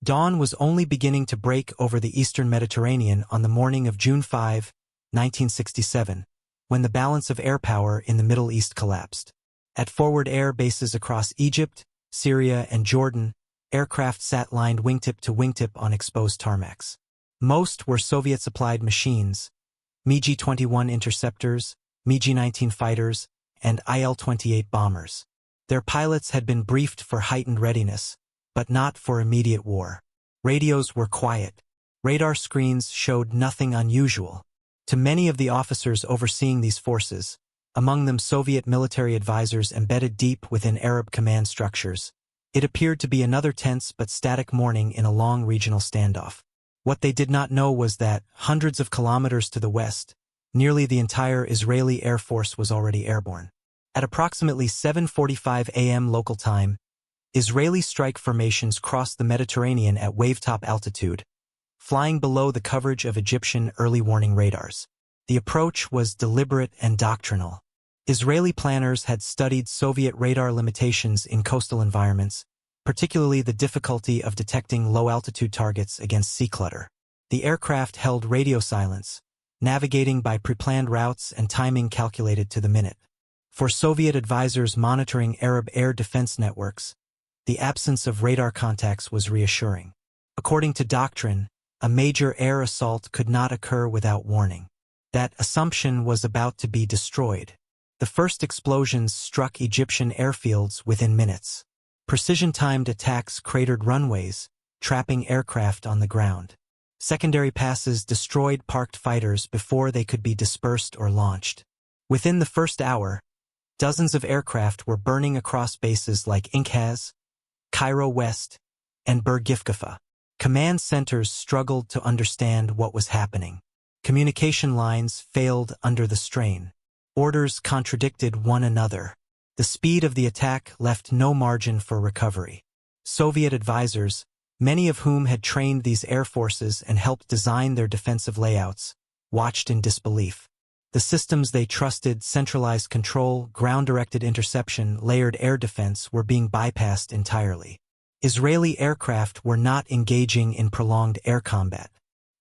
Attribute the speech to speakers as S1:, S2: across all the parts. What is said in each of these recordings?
S1: Dawn was only beginning to break over the eastern Mediterranean on the morning of June 5, 1967, when the balance of air power in the Middle East collapsed. At forward air bases across Egypt, Syria, and Jordan, aircraft sat lined wingtip to wingtip on exposed tarmacs. Most were Soviet-supplied machines, MiG-21 interceptors, MiG-19 fighters, and Il-28 bombers. Their pilots had been briefed for heightened readiness, but not for immediate war. Radios were quiet. Radar screens showed nothing unusual. To many of the officers overseeing these forces, among them Soviet military advisors embedded deep within Arab command structures, it appeared to be another tense but static morning in a long regional standoff. What they did not know was that, hundreds of kilometers to the west, nearly the entire Israeli Air Force was already airborne. At approximately 7:45 a.m. local time, Israeli strike formations crossed the Mediterranean at wave-top altitude, flying below the coverage of Egyptian early warning radars. The approach was deliberate and doctrinal. Israeli planners had studied Soviet radar limitations in coastal environments, particularly the difficulty of detecting low-altitude targets against sea clutter. The aircraft held radio silence, navigating by pre-planned routes and timing calculated to the minute. For Soviet advisors monitoring Arab air defense networks, the absence of radar contacts was reassuring. According to doctrine, a major air assault could not occur without warning. That assumption was about to be destroyed. The first explosions struck Egyptian airfields within minutes. Precision-timed attacks cratered runways, trapping aircraft on the ground. Secondary passes destroyed parked fighters before they could be dispersed or launched. Within the first hour, dozens of aircraft were burning across bases like Inkhaz, Cairo West, and Burgifkafa. Command centers struggled to understand what was happening. Communication lines failed under the strain. Orders contradicted one another. The speed of the attack left no margin for recovery. Soviet advisors, many of whom had trained these air forces and helped design their defensive layouts, watched in disbelief. The systems they trusted, centralized control, ground-directed interception, layered air defense, were being bypassed entirely. Israeli aircraft were not engaging in prolonged air combat.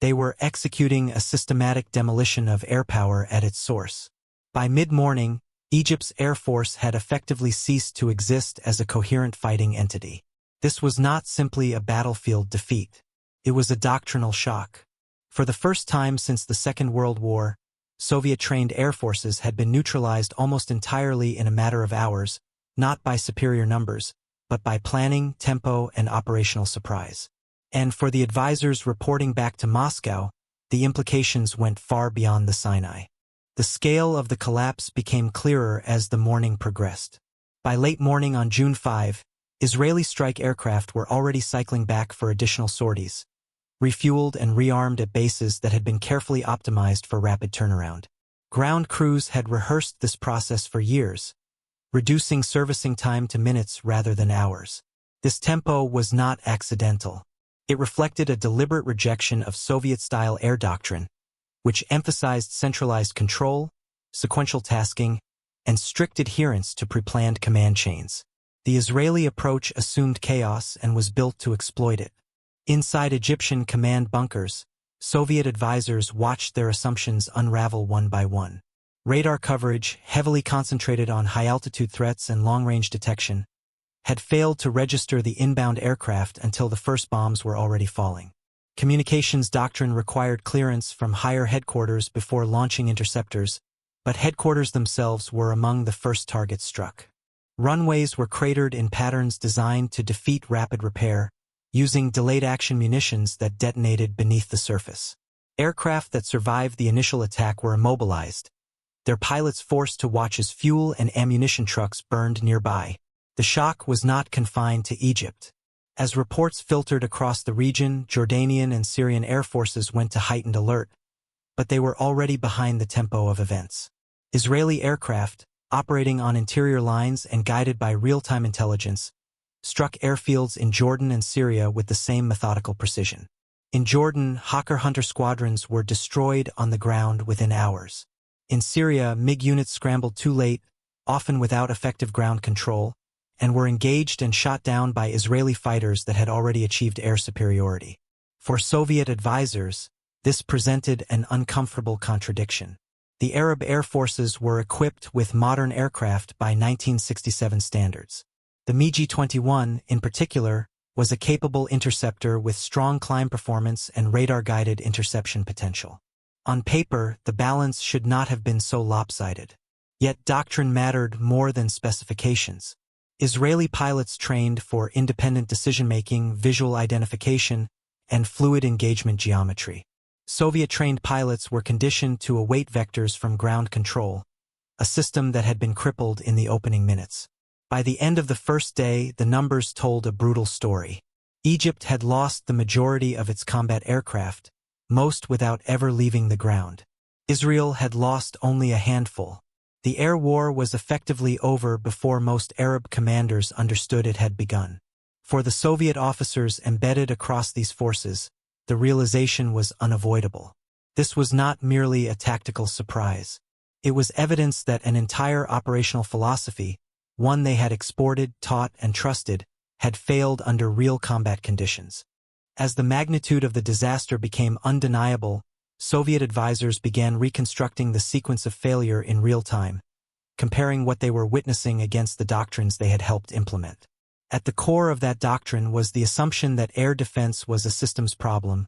S1: They were executing a systematic demolition of air power at its source. By mid-morning, Egypt's air force had effectively ceased to exist as a coherent fighting entity. This was not simply a battlefield defeat. It was a doctrinal shock. For the first time since the Second World War, Soviet-trained air forces had been neutralized almost entirely in a matter of hours, not by superior numbers, but by planning, tempo, and operational surprise. And for the advisors reporting back to Moscow, the implications went far beyond the Sinai. The scale of the collapse became clearer as the morning progressed. By late morning on June 5, Israeli strike aircraft were already cycling back for additional sorties, refueled and rearmed at bases that had been carefully optimized for rapid turnaround. Ground crews had rehearsed this process for years, reducing servicing time to minutes rather than hours. This tempo was not accidental. It reflected a deliberate rejection of Soviet-style air doctrine, which emphasized centralized control, sequential tasking, and strict adherence to pre-planned command chains. The Israeli approach assumed chaos and was built to exploit it. Inside Egyptian command bunkers, Soviet advisors watched their assumptions unravel one by one. Radar coverage, heavily concentrated on high-altitude threats and long-range detection, had failed to register the inbound aircraft until the first bombs were already falling. Communications doctrine required clearance from higher headquarters before launching interceptors, but headquarters themselves were among the first targets struck. Runways were cratered in patterns designed to defeat rapid repair, using delayed-action munitions that detonated beneath the surface. Aircraft that survived the initial attack were immobilized, their pilots forced to watch as fuel and ammunition trucks burned nearby. The shock was not confined to Egypt. As reports filtered across the region, Jordanian and Syrian air forces went to heightened alert, but they were already behind the tempo of events. Israeli aircraft, operating on interior lines and guided by real-time intelligence, struck airfields in Jordan and Syria with the same methodical precision. In Jordan, Hawker Hunter squadrons were destroyed on the ground within hours. In Syria, MiG units scrambled too late, often without effective ground control, and were engaged and shot down by Israeli fighters that had already achieved air superiority. For Soviet advisors, this presented an uncomfortable contradiction. The Arab air forces were equipped with modern aircraft by 1967 standards. The MiG-21, in particular, was a capable interceptor with strong climb performance and radar-guided interception potential. On paper, the balance should not have been so lopsided. Yet doctrine mattered more than specifications. Israeli pilots trained for independent decision-making, visual identification, and fluid engagement geometry. Soviet-trained pilots were conditioned to await vectors from ground control, a system that had been crippled in the opening minutes. By the end of the first day, the numbers told a brutal story. Egypt had lost the majority of its combat aircraft, most without ever leaving the ground. Israel had lost only a handful. The air war was effectively over before most Arab commanders understood it had begun. For the Soviet officers embedded across these forces, the realization was unavoidable. This was not merely a tactical surprise. It was evidence that an entire operational philosophy, one they had exported, taught, and trusted, had failed under real combat conditions. As the magnitude of the disaster became undeniable, Soviet advisors began reconstructing the sequence of failure in real time, comparing what they were witnessing against the doctrines they had helped implement. At the core of that doctrine was the assumption that air defense was a systems problem,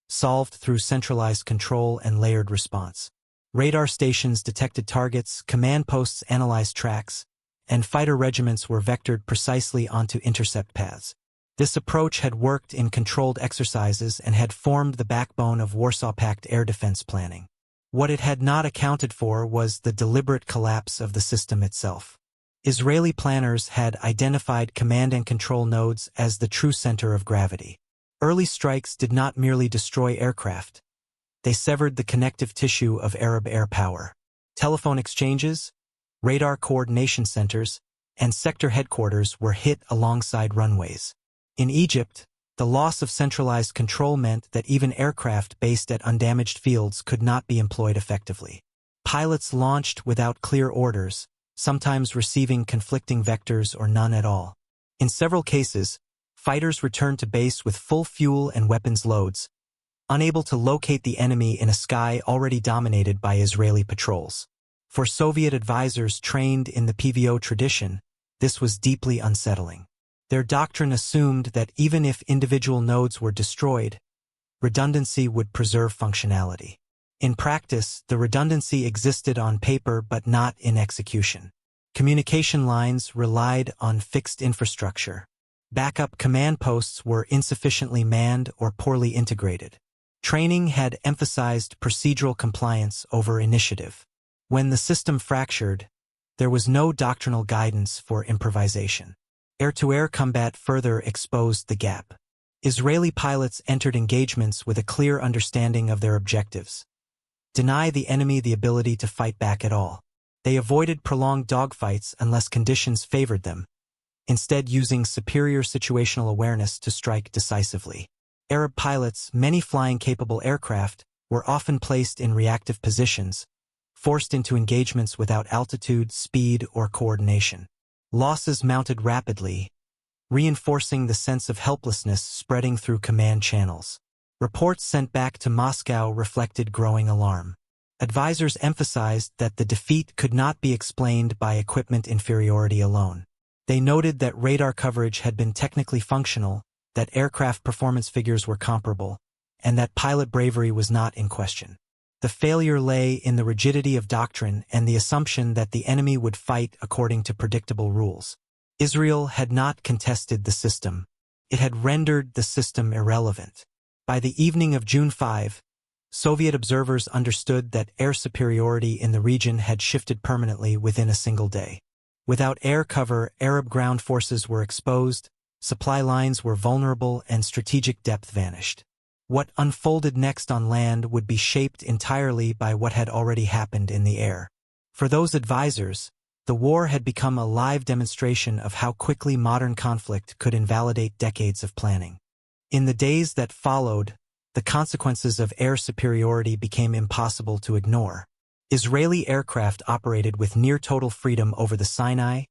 S1: solved through centralized control and layered response. Radar stations detected targets, command posts analyzed tracks, and fighter regiments were vectored precisely onto intercept paths. This approach had worked in controlled exercises and had formed the backbone of Warsaw Pact air defense planning. What it had not accounted for was the deliberate collapse of the system itself. Israeli planners had identified command and control nodes as the true center of gravity. Early strikes did not merely destroy aircraft. They severed the connective tissue of Arab air power. Telephone exchanges, radar coordination centers, and sector headquarters were hit alongside runways. In Egypt, the loss of centralized control meant that even aircraft based at undamaged fields could not be employed effectively. Pilots launched without clear orders, sometimes receiving conflicting vectors or none at all. In several cases, fighters returned to base with full fuel and weapons loads, unable to locate the enemy in a sky already dominated by Israeli patrols. For Soviet advisors trained in the PVO tradition, this was deeply unsettling. Their doctrine assumed that even if individual nodes were destroyed, redundancy would preserve functionality. In practice, the redundancy existed on paper but not in execution. Communication lines relied on fixed infrastructure. Backup command posts were insufficiently manned or poorly integrated. Training had emphasized procedural compliance over initiative. When the system fractured, there was no doctrinal guidance for improvisation. Air-to-air combat further exposed the gap. Israeli pilots entered engagements with a clear understanding of their objectives. Deny the enemy the ability to fight back at all. They avoided prolonged dogfights unless conditions favored them, instead using superior situational awareness to strike decisively. Arab pilots, many flying capable aircraft, were often placed in reactive positions, forced into engagements without altitude, speed, or coordination. Losses mounted rapidly, reinforcing the sense of helplessness spreading through command channels. Reports sent back to Moscow reflected growing alarm. Advisors emphasized that the defeat could not be explained by equipment inferiority alone. They noted that radar coverage had been technically functional, that aircraft performance figures were comparable, and that pilot bravery was not in question. The failure lay in the rigidity of doctrine and the assumption that the enemy would fight according to predictable rules. Israel had not contested the system. It had rendered the system irrelevant. By the evening of June 5, Soviet observers understood that air superiority in the region had shifted permanently within a single day. Without air cover, Arab ground forces were exposed, supply lines were vulnerable, and strategic depth vanished. What unfolded next on land would be shaped entirely by what had already happened in the air. For those advisors, the war had become a live demonstration of how quickly modern conflict could invalidate decades of planning. In the days that followed, the consequences of air superiority became impossible to ignore. Israeli aircraft operated with near-total freedom over the Sinai,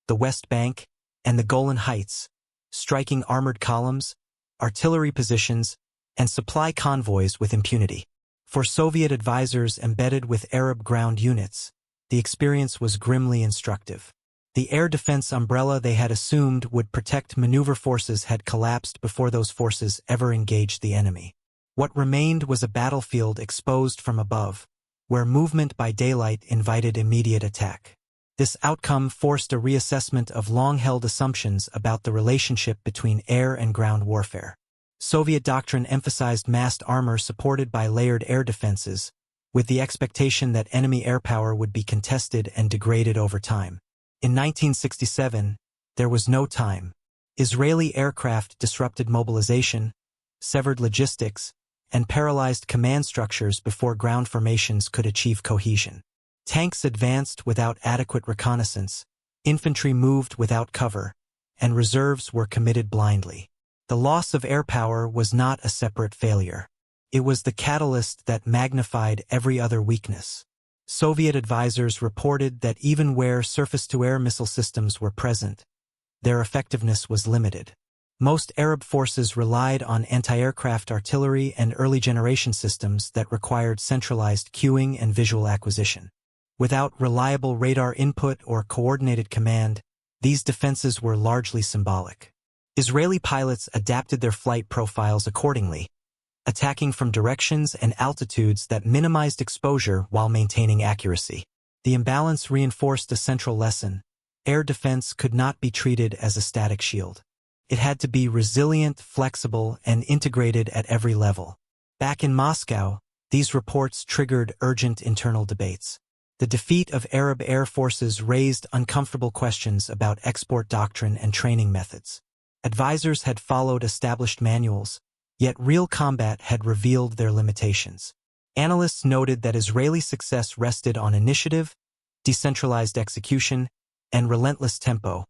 S1: the West Bank, and the Golan Heights, striking armored columns, artillery positions, and supply convoys with impunity. For Soviet advisors embedded with Arab ground units, the experience was grimly instructive. The air defense umbrella they had assumed would protect maneuver forces had collapsed before those forces ever engaged the enemy. What remained was a battlefield exposed from above, where movement by daylight invited immediate attack. This outcome forced a reassessment of long-held assumptions about the relationship between air and ground warfare. Soviet doctrine emphasized massed armor supported by layered air defenses, with the expectation that enemy airpower would be contested and degraded over time. In 1967, there was no time. Israeli aircraft disrupted mobilization, severed logistics, and paralyzed command structures before ground formations could achieve cohesion. Tanks advanced without adequate reconnaissance, infantry moved without cover, and reserves were committed blindly. The loss of air power was not a separate failure. It was the catalyst that magnified every other weakness. Soviet advisors reported that even where surface-to-air missile systems were present, their effectiveness was limited. Most Arab forces relied on anti-aircraft artillery and early-generation systems that required centralized cueing and visual acquisition. Without reliable radar input or coordinated command, these defenses were largely symbolic. Israeli pilots adapted their flight profiles accordingly, attacking from directions and altitudes that minimized exposure while maintaining accuracy. The imbalance reinforced a central lesson: air defense could not be treated as a static shield. It had to be resilient, flexible, and integrated at every level. Back in Moscow, these reports triggered urgent internal debates. The defeat of Arab air forces raised uncomfortable questions about export doctrine and training methods. Advisors had followed established manuals, yet real combat had revealed their limitations. Analysts noted that Israeli success rested on initiative, decentralized execution, and relentless tempo,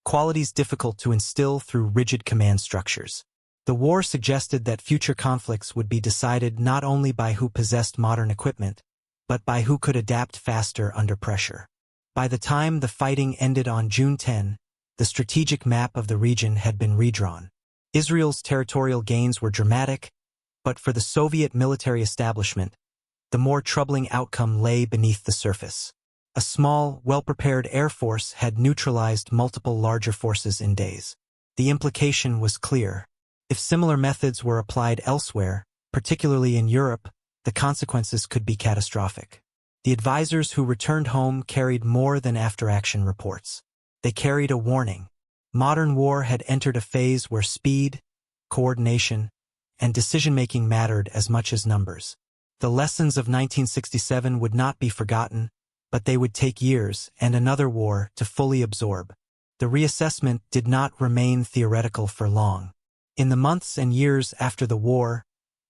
S1: qualities difficult to instill through rigid command structures. The war suggested that future conflicts would be decided not only by who possessed modern equipment, but by who could adapt faster under pressure. By the time the fighting ended on June 10, the strategic map of the region had been redrawn. Israel's territorial gains were dramatic, but for the Soviet military establishment, the more troubling outcome lay beneath the surface. A small, well-prepared air force had neutralized multiple larger forces in days. The implication was clear. If similar methods were applied elsewhere, particularly in Europe, the consequences could be catastrophic. The advisors who returned home carried more than after-action reports. They carried a warning. Modern war had entered a phase where speed, coordination, and decision-making mattered as much as numbers. The lessons of 1967 would not be forgotten, but they would take years and another war to fully absorb. The reassessment did not remain theoretical for long. In the months and years after the war,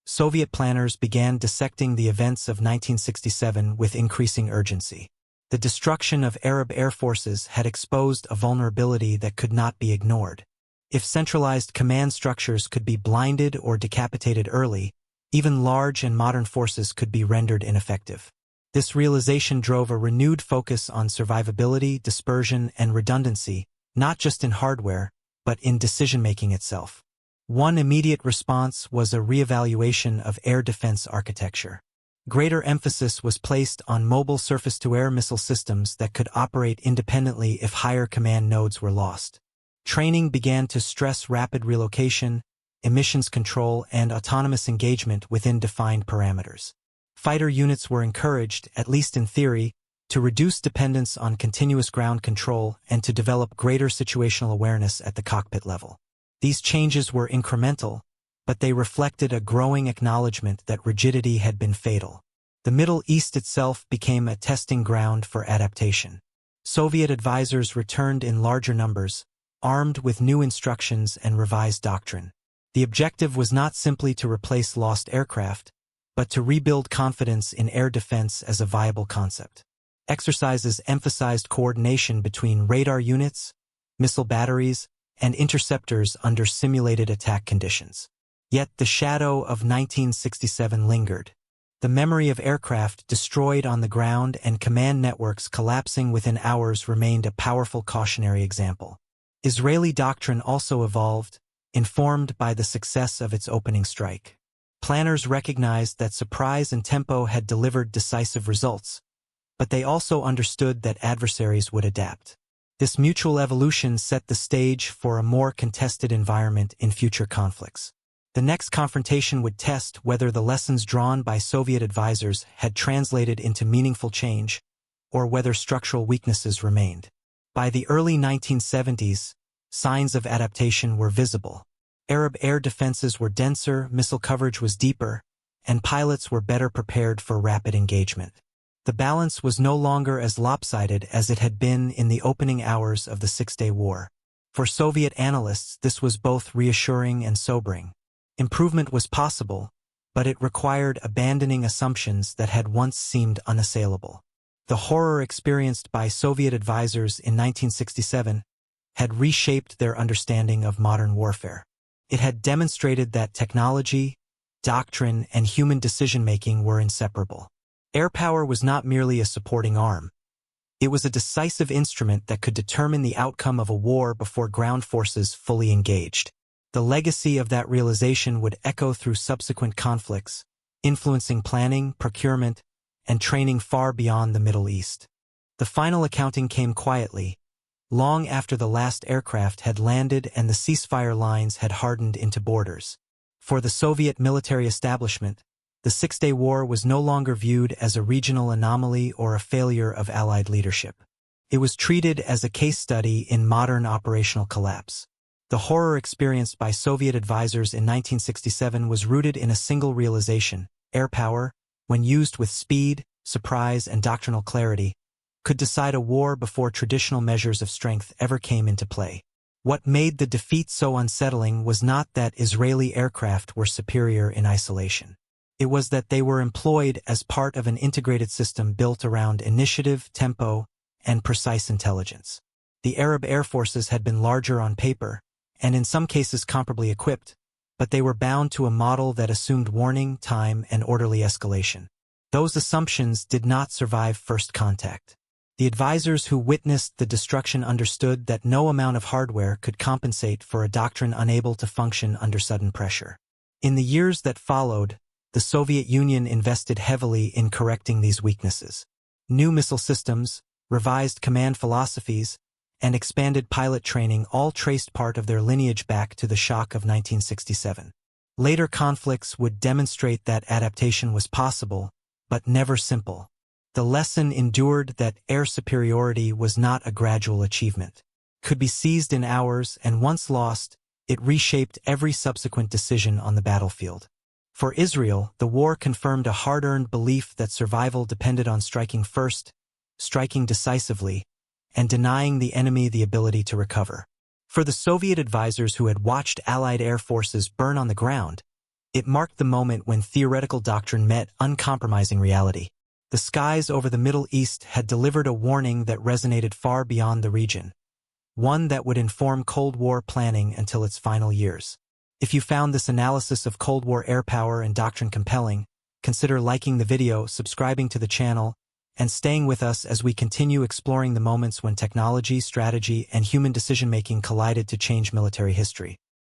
S1: Soviet planners began dissecting the events of 1967 with increasing urgency. The destruction of Arab air forces had exposed a vulnerability that could not be ignored. If centralized command structures could be blinded or decapitated early, even large and modern forces could be rendered ineffective. This realization drove a renewed focus on survivability, dispersion, and redundancy, not just in hardware, but in decision-making itself. One immediate response was a reevaluation of air defense architecture. Greater emphasis was placed on mobile surface-to-air missile systems that could operate independently if higher command nodes were lost. Training began to stress rapid relocation, emissions control, and autonomous engagement within defined parameters. Fighter units were encouraged, at least in theory, to reduce dependence on continuous ground control and to develop greater situational awareness at the cockpit level. These changes were incremental, but they reflected a growing acknowledgement that rigidity had been fatal. The Middle East itself became a testing ground for adaptation. Soviet advisors returned in larger numbers, armed with new instructions and revised doctrine. The objective was not simply to replace lost aircraft, but to rebuild confidence in air defense as a viable concept. Exercises emphasized coordination between radar units, missile batteries, and interceptors under simulated attack conditions. Yet the shadow of 1967 lingered. The memory of aircraft destroyed on the ground and command networks collapsing within hours remained a powerful cautionary example. Israeli doctrine also evolved, informed by the success of its opening strike. Planners recognized that surprise and tempo had delivered decisive results, but they also understood that adversaries would adapt. This mutual evolution set the stage for a more contested environment in future conflicts. The next confrontation would test whether the lessons drawn by Soviet advisors had translated into meaningful change, or whether structural weaknesses remained. By the early 1970s, signs of adaptation were visible. Arab air defenses were denser, missile coverage was deeper, and pilots were better prepared for rapid engagement. The balance was no longer as lopsided as it had been in the opening hours of the Six-Day War. For Soviet analysts, this was both reassuring and sobering. Improvement was possible, but it required abandoning assumptions that had once seemed unassailable. The horror experienced by Soviet advisors in 1967 had reshaped their understanding of modern warfare. It had demonstrated that technology, doctrine, and human decision-making were inseparable. Airpower was not merely a supporting arm. It was a decisive instrument that could determine the outcome of a war before ground forces fully engaged. The legacy of that realization would echo through subsequent conflicts, influencing planning, procurement, and training far beyond the Middle East. The final accounting came quietly, long after the last aircraft had landed and the ceasefire lines had hardened into borders. For the Soviet military establishment, the Six-Day War was no longer viewed as a regional anomaly or a failure of Allied leadership. It was treated as a case study in modern operational collapse. The horror experienced by Soviet advisors in 1967 was rooted in a single realization: airpower, when used with speed, surprise, and doctrinal clarity, could decide a war before traditional measures of strength ever came into play. What made the defeat so unsettling was not that Israeli aircraft were superior in isolation. It was that they were employed as part of an integrated system built around initiative, tempo, and precise intelligence. The Arab air forces had been larger on paper, and in some cases comparably equipped, but they were bound to a model that assumed warning, time, and orderly escalation. Those assumptions did not survive first contact. The advisors who witnessed the destruction understood that no amount of hardware could compensate for a doctrine unable to function under sudden pressure. In the years that followed, the Soviet Union invested heavily in correcting these weaknesses. New missile systems, revised command philosophies, and expanded pilot training all traced part of their lineage back to the shock of 1967. Later conflicts would demonstrate that adaptation was possible, but never simple. The lesson endured that air superiority was not a gradual achievement. Could be seized in hours, and once lost, it reshaped every subsequent decision on the battlefield. For Israel, the war confirmed a hard-earned belief that survival depended on striking first, striking decisively, and denying the enemy the ability to recover. For the Soviet advisors who had watched Allied air forces burn on the ground, it marked the moment when theoretical doctrine met uncompromising reality. The skies over the Middle East had delivered a warning that resonated far beyond the region, one that would inform Cold War planning until its final years. If you found this analysis of Cold War air power and doctrine compelling, consider liking the video, subscribing to the channel, and staying with us as we continue exploring the moments when technology, strategy, and human decision-making collided to change military history.